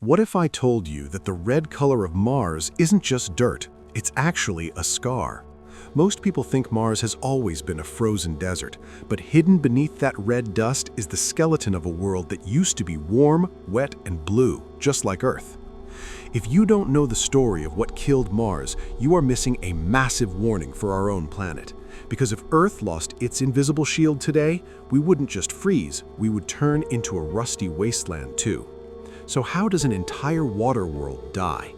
What if I told you that the red color of Mars isn't just dirt, it's actually a scar? Most people think Mars has always been a frozen desert, but hidden beneath that red dust is the skeleton of a world that used to be warm, wet, and blue, just like Earth. If you don't know the story of what killed Mars, you are missing a massive warning for our own planet. Because if Earth lost its invisible shield today, we wouldn't just freeze, we would turn into a rusty wasteland too. So how does an entire water world die?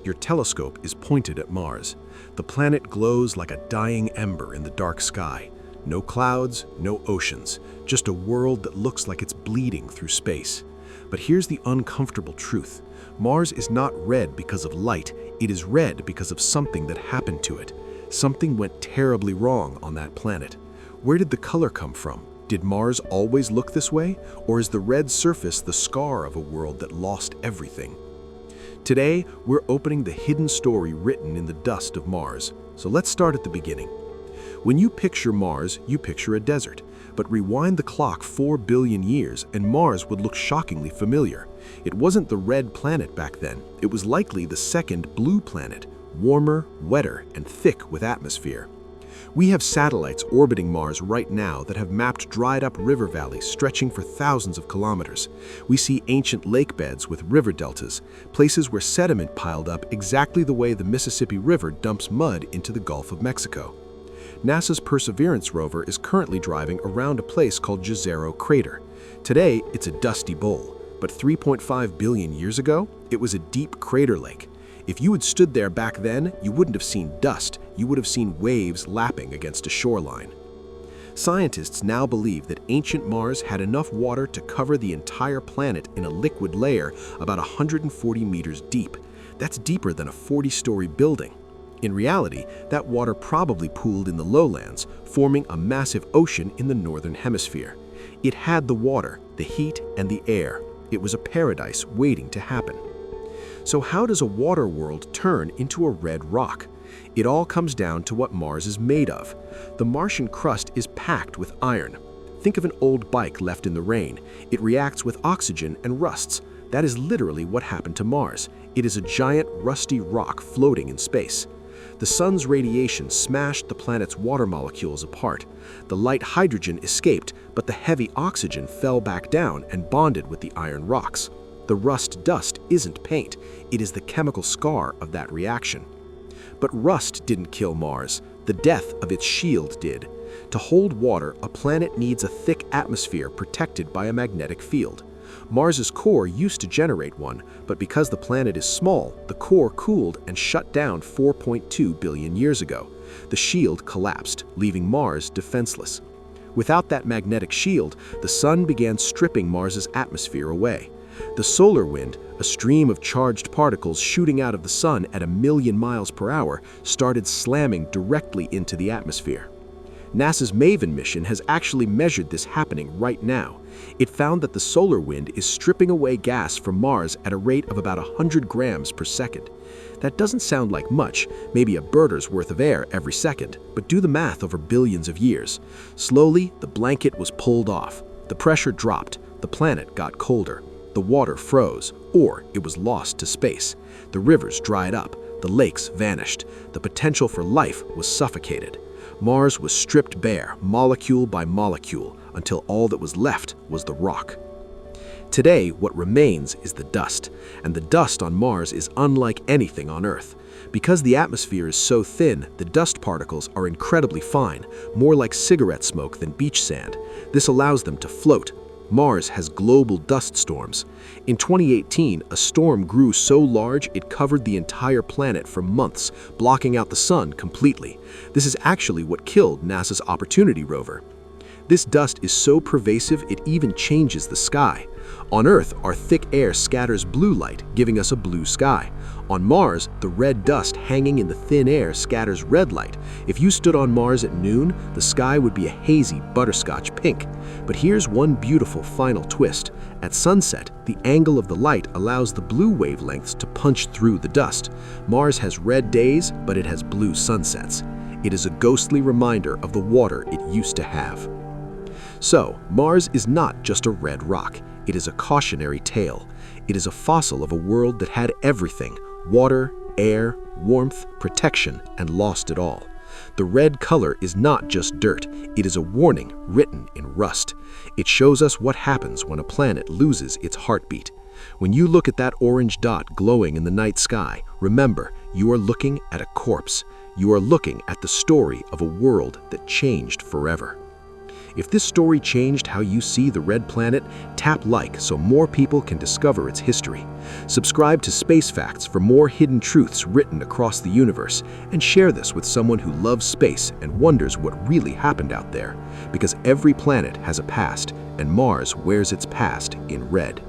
Your telescope is pointed at Mars. The planet glows like a dying ember in the dark sky. No clouds, no oceans, just a world that looks like it's bleeding through space. But here's the uncomfortable truth. Mars is not red because of light, it is red because of something that happened to it. Something went terribly wrong on that planet. Where did the color come from? Did Mars always look this way, or is the red surface the scar of a world that lost everything? Today, we're opening the hidden story written in the dust of Mars. So let's start at the beginning. When you picture Mars, you picture a desert. But rewind the clock 4 billion years and Mars would look shockingly familiar. It wasn't the red planet back then. It was likely the second blue planet, warmer, wetter, and thick with atmosphere. We have satellites orbiting Mars right now that have mapped dried-up river valleys stretching for thousands of kilometers. We see ancient lake beds with river deltas, places where sediment piled up exactly the way the Mississippi River dumps mud into the Gulf of Mexico. NASA's Perseverance rover is currently driving around a place called Jezero Crater. Today, it's a dusty bowl, but 3.5 billion years ago, it was a deep crater lake. If you had stood there back then, you wouldn't have seen dust, you would have seen waves lapping against a shoreline. Scientists now believe that ancient Mars had enough water to cover the entire planet in a liquid layer about 140 meters deep. That's deeper than a 40-story building. In reality, that water probably pooled in the lowlands, forming a massive ocean in the northern hemisphere. It had the water, the heat, and the air. It was a paradise waiting to happen. So how does a water world turn into a red rock? It all comes down to what Mars is made of. The Martian crust is packed with iron. Think of an old bike left in the rain. It reacts with oxygen and rusts. That is literally what happened to Mars. It is a giant rusty rock floating in space. The sun's radiation smashed the planet's water molecules apart. The light hydrogen escaped, but the heavy oxygen fell back down and bonded with the iron rocks. The rust dust isn't paint, it is the chemical scar of that reaction. But rust didn't kill Mars, the death of its shield did. To hold water, a planet needs a thick atmosphere protected by a magnetic field. Mars's core used to generate one, but because the planet is small, the core cooled and shut down 4.2 billion years ago. The shield collapsed, leaving Mars defenseless. Without that magnetic shield, the sun began stripping Mars's atmosphere away. The solar wind, a stream of charged particles shooting out of the sun at 1,000,000 miles per hour, started slamming directly into the atmosphere. NASA's MAVEN mission has actually measured this happening right now. It found that the solar wind is stripping away gas from Mars at a rate of about 100 grams per second. That doesn't sound like much, maybe a birder's worth of air every second, but do the math over billions of years. Slowly, the blanket was pulled off. The pressure dropped. The planet got colder. The water froze, or it was lost to space. The rivers dried up. The lakes vanished. The potential for life was suffocated. Mars was stripped bare, molecule by molecule, until all that was left was the rock. Today, what remains is the dust, and the dust on Mars is unlike anything on Earth. Because the atmosphere is so thin, the dust particles are incredibly fine, more like cigarette smoke than beach sand. This allows them to float. Mars has global dust storms. In 2018, a storm grew so large it covered the entire planet for months, blocking out the sun completely. This is actually what killed NASA's Opportunity rover. This dust is so pervasive it even changes the sky. On Earth, our thick air scatters blue light, giving us a blue sky. On Mars, the red dust hanging in the thin air scatters red light. If you stood on Mars at noon, the sky would be a hazy butterscotch pink. But here's one beautiful final twist. At sunset, the angle of the light allows the blue wavelengths to punch through the dust. Mars has red days, but it has blue sunsets. It is a ghostly reminder of the water it used to have. So, Mars is not just a red rock. It is a cautionary tale. It is a fossil of a world that had everything: water, air, warmth, protection, and lost it all. The red color is not just dirt, it is a warning written in rust. It shows us what happens when a planet loses its heartbeat. When you look at that orange dot glowing in the night sky, remember, you are looking at a corpse. You are looking at the story of a world that changed forever. If this story changed how you see the red planet, tap like so more people can discover its history. Subscribe to Space Facts for more hidden truths written across the universe, and share this with someone who loves space and wonders what really happened out there. Because every planet has a past, and Mars wears its past in red.